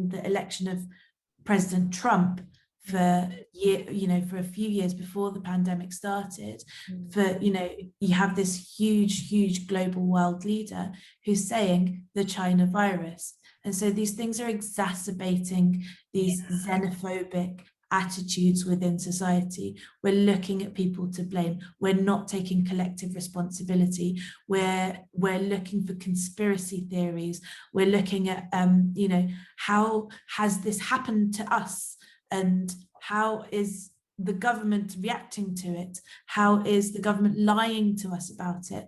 the election of President Trump for a few years before the pandemic started, you have this huge global world leader who's saying the China virus. And so these things are exacerbating these xenophobic attitudes within society. We're looking at people to blame. We're not taking collective responsibility. We're looking for conspiracy theories. We're looking at, how has this happened to us? And how is the government reacting to it? How is the government lying to us about it?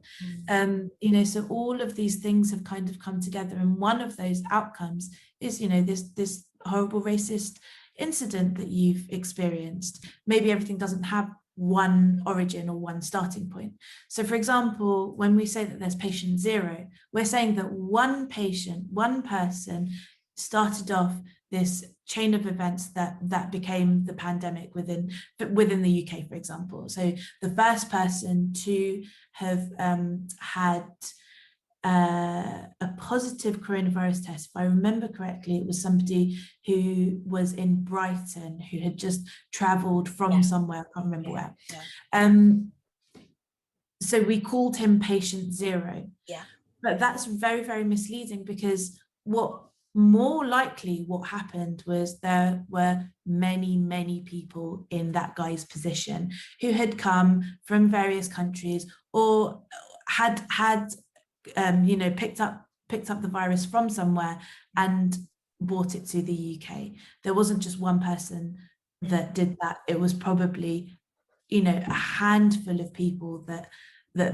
So all of these things have kind of come together, and one of those outcomes is, this horrible racist incident that you've experienced. Maybe everything doesn't have one origin or one starting point. So for example, when we say that there's patient zero, we're saying that one patient, one person started off this chain of events that became the pandemic within the UK, for example. So the first person to have had a positive coronavirus test, if I remember correctly, it was somebody who was in Brighton, who had just travelled from somewhere, I can't remember where. So we called him patient zero. But that's very, very misleading, because more likely what happened was there were many people in that guy's position who had come from various countries or had picked up the virus from somewhere and brought it to the UK. There wasn't just one person that did that. It was probably, a handful of people that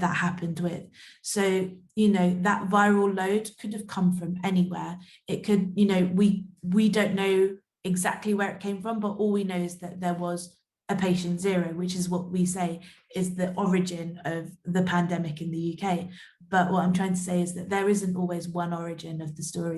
happened with. So, that viral load could have come from anywhere. It could, we don't know exactly where it came from, but all we know is that there was a patient zero, which is what we say is the origin of the pandemic in the UK. But what I'm trying to say is that there isn't always one origin of the story.